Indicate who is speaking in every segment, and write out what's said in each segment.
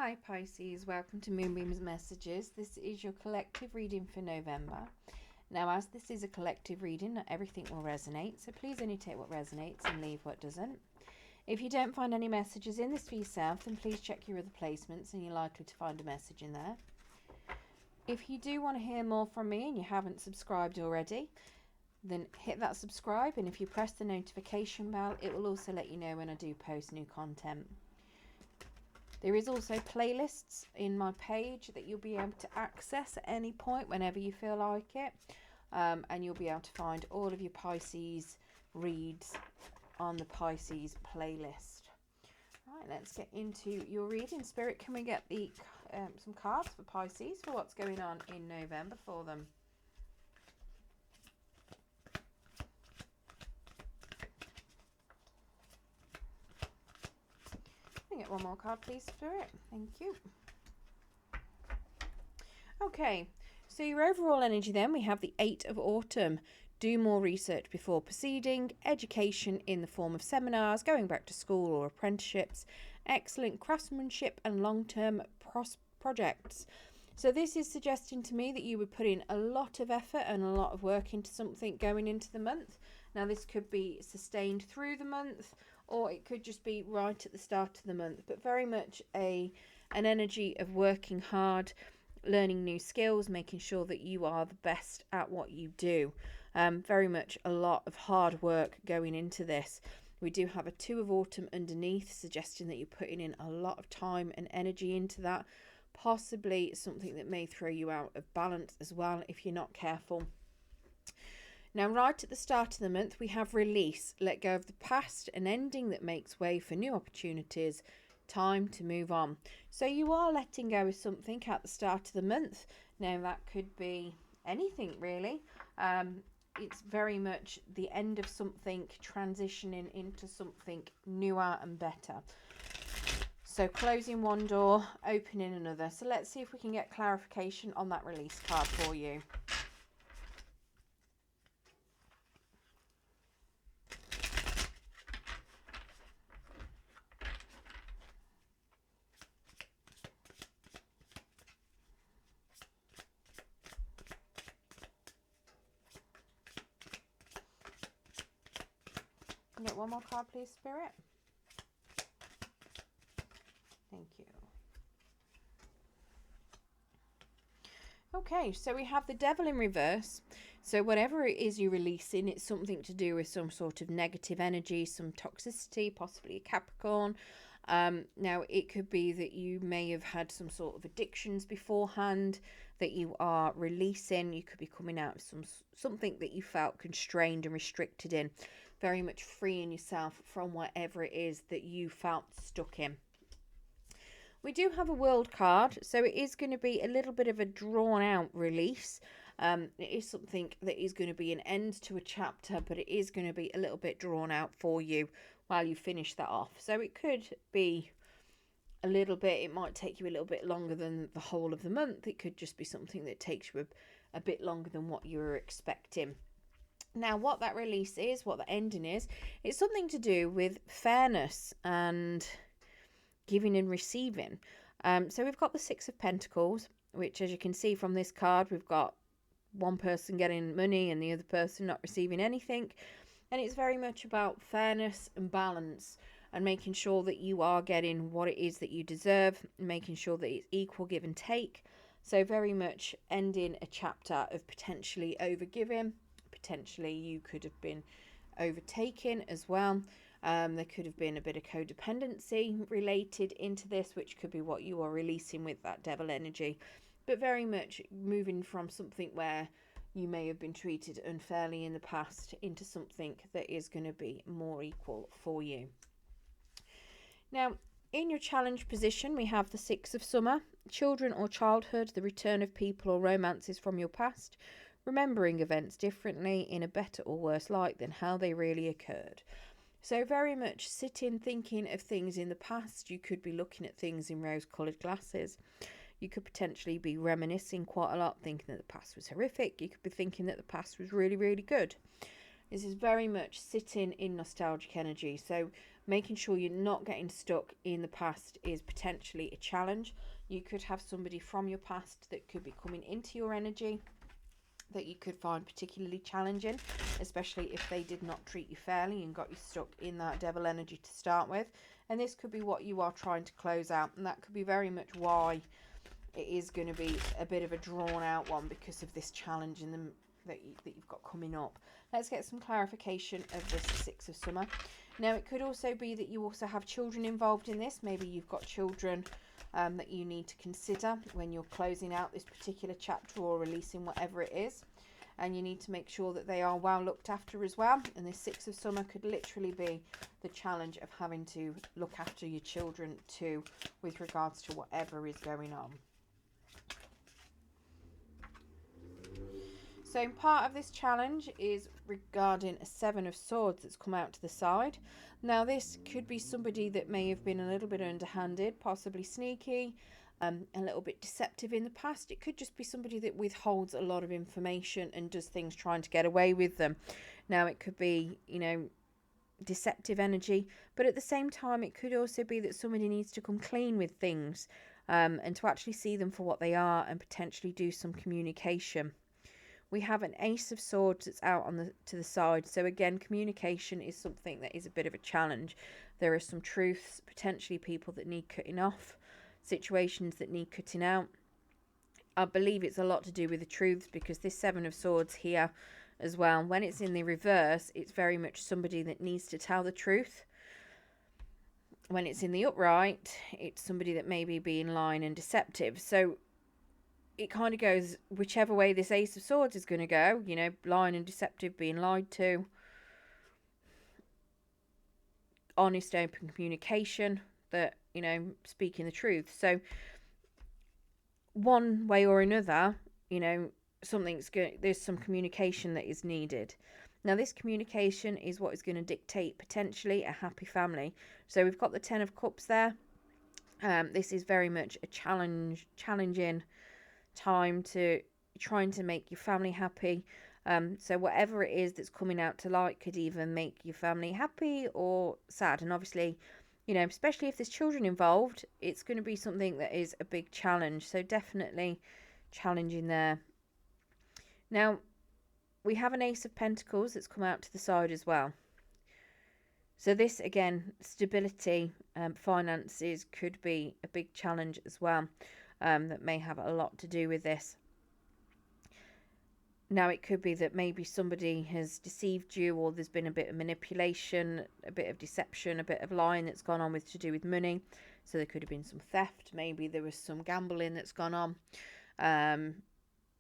Speaker 1: Hi Pisces, welcome to Moonbeam's Messages. This is your collective reading for November. Now, as this is a collective reading, not everything will resonate, so please only take what resonates and leave what doesn't. If you don't find any messages in this for yourself, then please check your other placements and you're likely to find a message in there. If you do want to hear more from me and you haven't subscribed already, then hit that subscribe, and if you press the notification bell, it will also let you know when I do post new content. There is also playlists in my page that you'll be able to access at any point whenever you feel like it. And you'll be able to find all of your Pisces reads on the Pisces playlist. Right, let's get into your reading. Spirit, can we get the some cards for Pisces for what's going on in November for them? Get one more card, please, Spirit. Thank you. Okay, so your overall energy then, we have the 8 of Autumn. Do more research before proceeding. Education in the form of seminars, going back to school or apprenticeships. Excellent craftsmanship and long-term projects. So this is suggesting to me that you would put in a lot of effort and a lot of work into something going into the month. Now, this could be sustained through the month, or it could just be right at the start of the month, but very much an energy of working hard, learning new skills, making sure that you are the best at what you do. Very much a lot of hard work going into this. We do have a 2 of Autumn underneath, suggesting that you're putting in a lot of time and energy into that. Possibly something that may throw you out of balance as well if you're not careful. Now, right at the start of the month, we have release, let go of the past, an ending that makes way for new opportunities, time to move on. So you are letting go of something at the start of the month. Now, that could be anything really. It's very much the end of something, transitioning into something newer and better. So closing one door, opening another. So let's see if we can get clarification on that release card for you. Get one more card, please, Spirit. Thank you. Okay, so we have the Devil in reverse. So whatever it is you're releasing, it's something to do with some sort of negative energy, some toxicity, possibly a Capricorn. Now, it could be that you may have had some sort of addictions beforehand that you are releasing. You could be coming out of something that you felt constrained and restricted in. Very much freeing yourself from whatever it is that you felt stuck in. We do have a World card, so it is going to be a little bit of a drawn out release. It is something that is going to be an end to a chapter, but it is going to be a little bit drawn out for you while you finish that off. So it could be a little bit, it might take you a little bit longer than the whole of the month. It could just be something that takes you a bit longer than what you were expecting. Now, what that release is, what the ending is, it's something to do with fairness and giving and receiving. So we've got the 6 of Pentacles, which, as you can see from this card, we've got one person getting money and the other person not receiving anything. And it's very much about fairness and balance and making sure that you are getting what it is that you deserve, making sure that it's equal give and take. So very much ending a chapter of potentially overgiving. Potentially you could have been overtaken as well. There could have been a bit of codependency related into this, which could be what you are releasing with that Devil energy. But very much moving from something where you may have been treated unfairly in the past into something that is going to be more equal for you. Now, in your challenge position, we have the 6 of Summer, children or childhood, the return of people or romances from your past, remembering events differently in a better or worse light than how they really occurred. So very much sitting, thinking of things in the past. You could be looking at things in rose-coloured glasses. You could potentially be reminiscing quite a lot, thinking that the past was horrific. You could be thinking that the past was really, really good. This is very much sitting in nostalgic energy. So Making sure you're not getting stuck in the past is potentially a challenge. You could have somebody from your past that could be coming into your energy that you could find particularly challenging, especially if they did not treat you fairly and got you stuck in that devil energy to start with. And this could be what you are trying to close out, and that could be very much why it is going to be a bit of a drawn out one, because of this challenge in them that you've got coming up. Let's get some clarification of this Six of Summer. Now, it could also be that you also have children involved in this. Maybe you've got children that you need to consider when you're closing out this particular chapter or releasing whatever it is. And you need to make sure that they are well looked after as well. And this Six of Summer could literally be the challenge of having to look after your children too, with regards to whatever is going on. So part of this challenge is regarding a Seven of Swords that's come out to the side. Now, this could be somebody that may have been a little bit underhanded, possibly sneaky, a little bit deceptive in the past. It could just be somebody that withholds a lot of information and does things trying to get away with them. Now, it could be, deceptive energy, but at the same time, it could also be that somebody needs to come clean with things and to actually see them for what they are and potentially do some communication. We have an Ace of Swords that's out to the side. So again, communication is something that is a bit of a challenge. There are some truths, potentially people that need cutting off, situations that need cutting out. I believe it's a lot to do with the truths, because this Seven of Swords here as well, when it's in the reverse, it's very much somebody that needs to tell the truth. When it's in the upright, it's somebody that may be being lying and deceptive. So it kind of goes whichever way this Ace of Swords is going to go, lying and deceptive, being lied to, honest, open communication, that, speaking the truth. So one way or another, there's some communication that is needed. Now, this communication is what is going to dictate potentially a happy family. So we've got the Ten of Cups there. This is very much a challenging time to trying to make your family happy. So whatever it is that's coming out to light could either make your family happy or sad. And obviously, especially if there's children involved, it's going to be something that is a big challenge. So definitely challenging there. Now, we have an Ace of Pentacles that's come out to the side as well. So this, again, stability, finances could be a big challenge as well. That may have a lot to do with this. Now, it could be that maybe somebody has deceived you, or there's been a bit of manipulation, a bit of deception, a bit of lying that's gone on with to do with money. So there could have been some theft. Maybe there was some gambling that's gone on.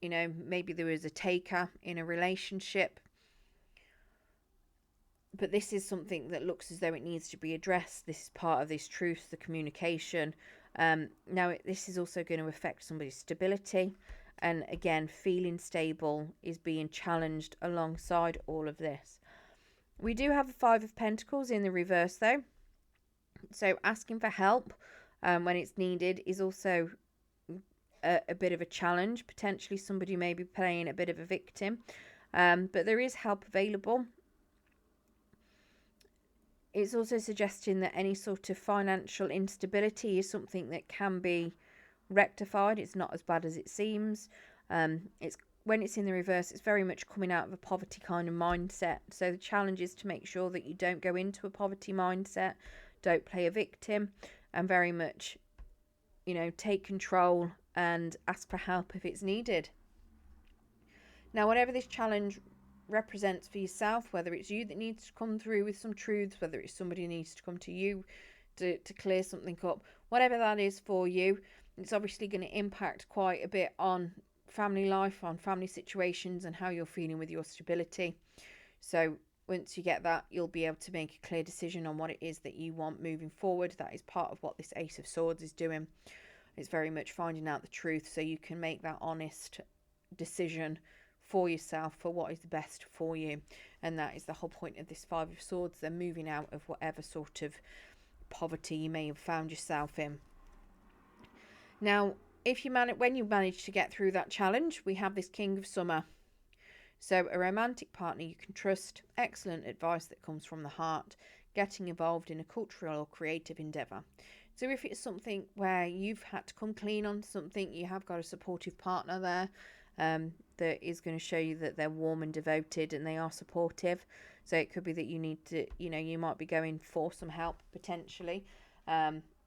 Speaker 1: Maybe there was a taker in a relationship. But this is something that looks as though it needs to be addressed. This is part of this truth, the communication. Now, this is also going to affect somebody's stability. And again, feeling stable is being challenged alongside all of this. We do have the Five of Pentacles in the reverse, though. So asking for help when it's needed is also a bit of a challenge. Potentially somebody may be playing a bit of a victim. But there is help available. It's also suggesting that any sort of financial instability is something that can be rectified. It's not as bad as it seems. It's when it's in the reverse, it's very much coming out of a poverty kind of mindset. So the challenge is to make sure that you don't go into a poverty mindset, don't play a victim, and very much, take control and ask for help if it's needed. Now, whatever this challenge represents for yourself, whether it's you that needs to come through with some truths, whether it's somebody needs to come to you to clear something up, whatever that is for you, it's obviously going to impact quite a bit on family life, on family situations, and how you're feeling with your stability. So once you get that, you'll be able to make a clear decision on what it is that you want moving forward. That is part of what this Ace of Swords is doing. It's very much finding out the truth so you can make that honest decision for yourself for what is the best for you. And that is the whole point of this Five of Swords. They're moving out of whatever sort of poverty you may have found yourself in. Now, when you manage to get through that challenge, we have this King of Summer. So a romantic partner you can trust, excellent advice that comes from the heart, getting involved in a cultural or creative endeavour. So if it's something where you've had to come clean on something, you have got a supportive partner there that is going to show you that they're warm and devoted and they are supportive. So it could be that you need to, you might be going for some help potentially.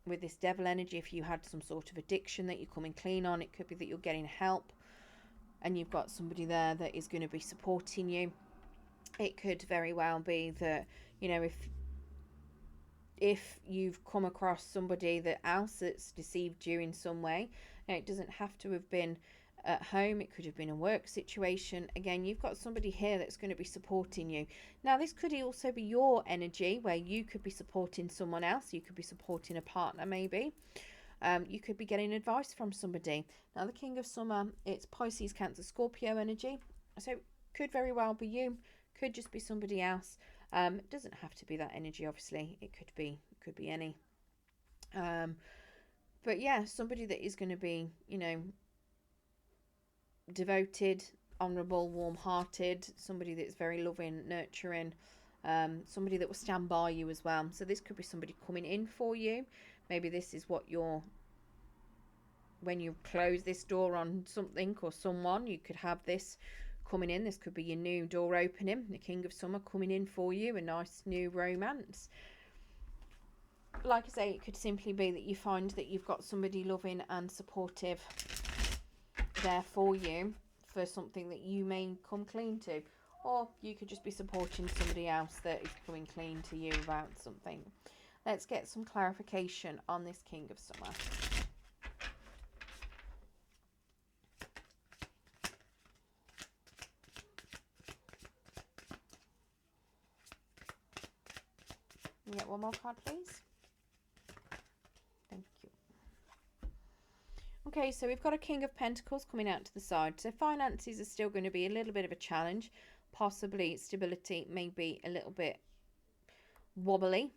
Speaker 1: With this devil energy, if you had some sort of addiction that you're coming clean on, it could be that you're getting help and you've got somebody there that is going to be supporting you. It could very well be that, if you've come across somebody that's deceived you in some way, now it doesn't have to have been at home, it could have been a work situation. Again, you've got somebody here that's going to be supporting you. Now this could also be your energy where you could be supporting someone else, you could be supporting a partner maybe. You could be getting advice from somebody. Now the King of Summer, it's Pisces, Cancer, Scorpio energy, so could very well be you, could just be somebody else. It doesn't have to be that energy, obviously. It could be any. But yeah, somebody that is going to be, devoted, honourable, warm-hearted, somebody that's very loving, nurturing, somebody that will stand by you as well. So this could be somebody coming in for you. Maybe this is what when you close this door on something or someone, you could have this coming in. This could be your new door opening, the King of Summer coming in for you, a nice new romance. Like I say, it could simply be that you find that you've got somebody loving and supportive there for you for something that you may come clean to, or you could just be supporting somebody else that is coming clean to you about something. Let's get some clarification on this King of Summer. Can you get one more card, please? Thank you. Okay, so we've got a King of Pentacles coming out to the side. So finances are still going to be a little bit of a challenge. Possibly stability may be a little bit wobbly.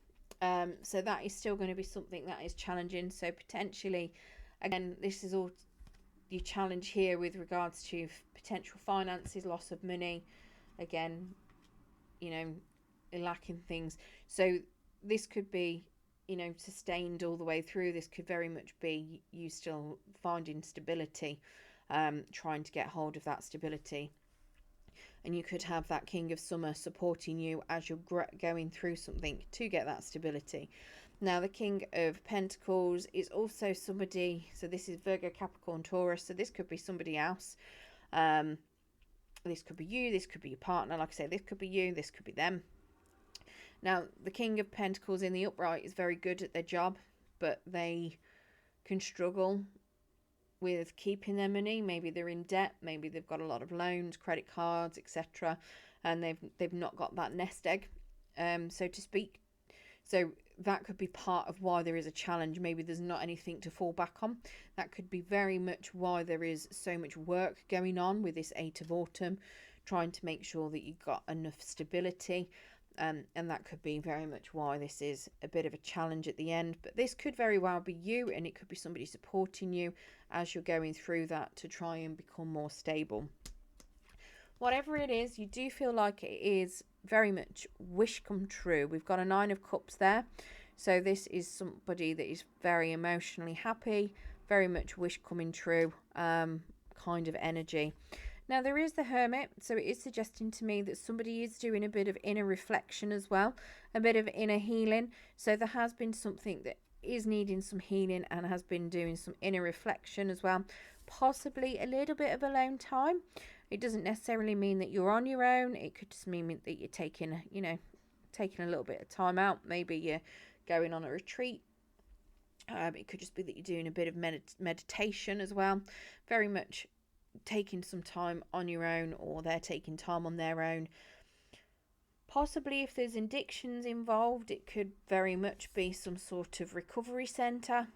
Speaker 1: So that is still going to be something that is challenging. So potentially, again, this is all your challenge here with regards to potential finances, loss of money. Again, lacking things. So this could be, sustained all the way through. This could very much be you still finding stability, trying to get hold of that stability. And you could have that King of Summer supporting you as you're going through something to get that stability. Now, the King of Pentacles is also somebody, so this is Virgo, Capricorn, Taurus, so this could be somebody else. This could be you, this could be your partner. Like I say, this could be you, this could be them. Now, the King of Pentacles in the upright is very good at their job, but they can struggle with keeping their money. Maybe they're in debt, maybe they've got a lot of loans, credit cards, etc., and they've not got that nest egg, so to speak. So that could be part of why there is a challenge. Maybe there's not anything to fall back on. That could be very much why there is so much work going on with this 8 of Autumn, trying to make sure that you've got enough stability. And that could be very much why this is a bit of a challenge at the end. But this could very well be you, and it could be somebody supporting you as you're going through that to try and become more stable. Whatever it is, you do feel like it is very much wish come true. We've got a 9 of Cups there. So this is somebody that is very emotionally happy, very much wish coming true kind of energy. Now, there is the Hermit, so it is suggesting to me that somebody is doing a bit of inner reflection as well, a bit of inner healing. So there has been something that is needing some healing and has been doing some inner reflection as well. Possibly a little bit of alone time. It doesn't necessarily mean that you're on your own. It could just mean that you're taking a little bit of time out. Maybe you're going on a retreat. It could just be that you're doing a bit of meditation as well. Very much taking some time on your own, or they're taking time on their own. Possibly if there's addictions involved, it could very much be some sort of recovery centre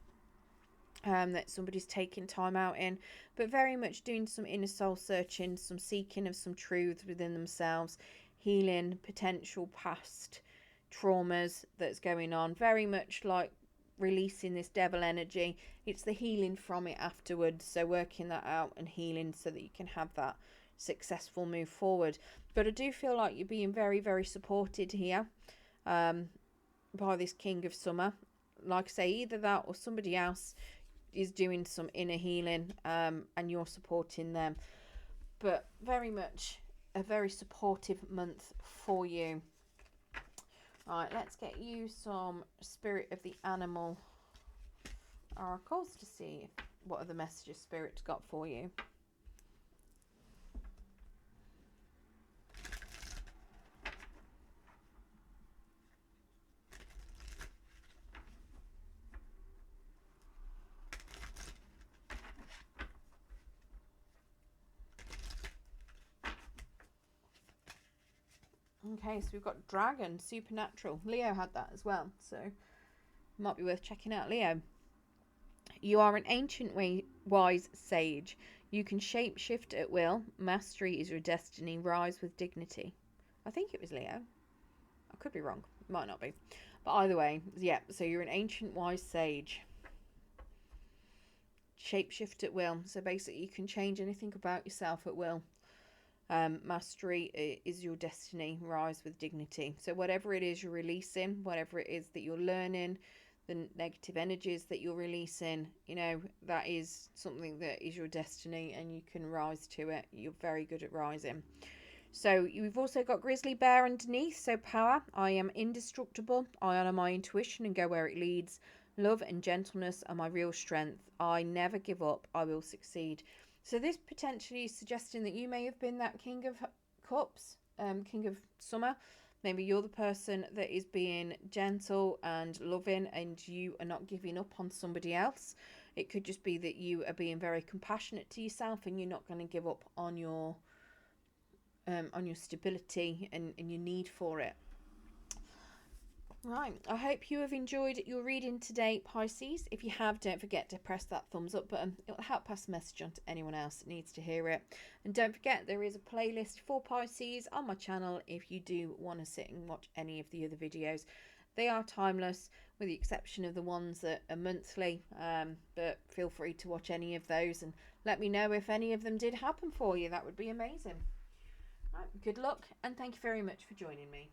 Speaker 1: that somebody's taking time out in, but very much doing some inner soul searching, some seeking of some truths within themselves, healing potential past traumas that's going on. Very much like releasing this devil energy. It's the healing from it afterwards, so working that out and healing so that you can have that successful move forward. But I do feel like you're being very, very supported here. by this King of Summer. Like I say, either that or somebody else is doing some inner healing, and you're supporting them. But very much a very supportive month for you. Right, let's get you some Spirit of the Animal oracles to see what other messages Spirit's got for you. Okay, so we've got Dragon, Supernatural. Leo had that as well, so might be worth checking out. Leo, you are an ancient wise sage. You can shapeshift at will. Mastery is your destiny. Rise with dignity. I think it was Leo. I could be wrong. Might not be. But either way, yeah, so you're an ancient wise sage. Shapeshift at will. So basically you can change anything about yourself at will. Mastery is your destiny. Rise with dignity. So whatever it is you're releasing, whatever it is that you're learning, the negative energies that you're releasing, you know, that is something that is your destiny and you can rise to it. You're very good at rising. So you've also got Grizzly Bear underneath. So power, I am indestructible. I honor my intuition and go where it leads. Love and gentleness are my real strength. I never give up. I will succeed. So this potentially is suggesting that you may have been that King of Cups, King of Summer. Maybe you're the person that is being gentle and loving and you are not giving up on somebody else. It could just be that you are being very compassionate to yourself and you're not going to give up on your stability and your need for it. Right, I hope you have enjoyed your reading today, Pisces. If you have, don't forget to press that thumbs up button. It will help pass the message on to anyone else that needs to hear it. And don't forget, there is a playlist for Pisces on my channel if you do want to sit and watch any of the other videos. They are timeless, with the exception of the ones that are monthly, but feel free to watch any of those and let me know if any of them did happen for you. That would be amazing. Right, good luck, and thank you very much for joining me.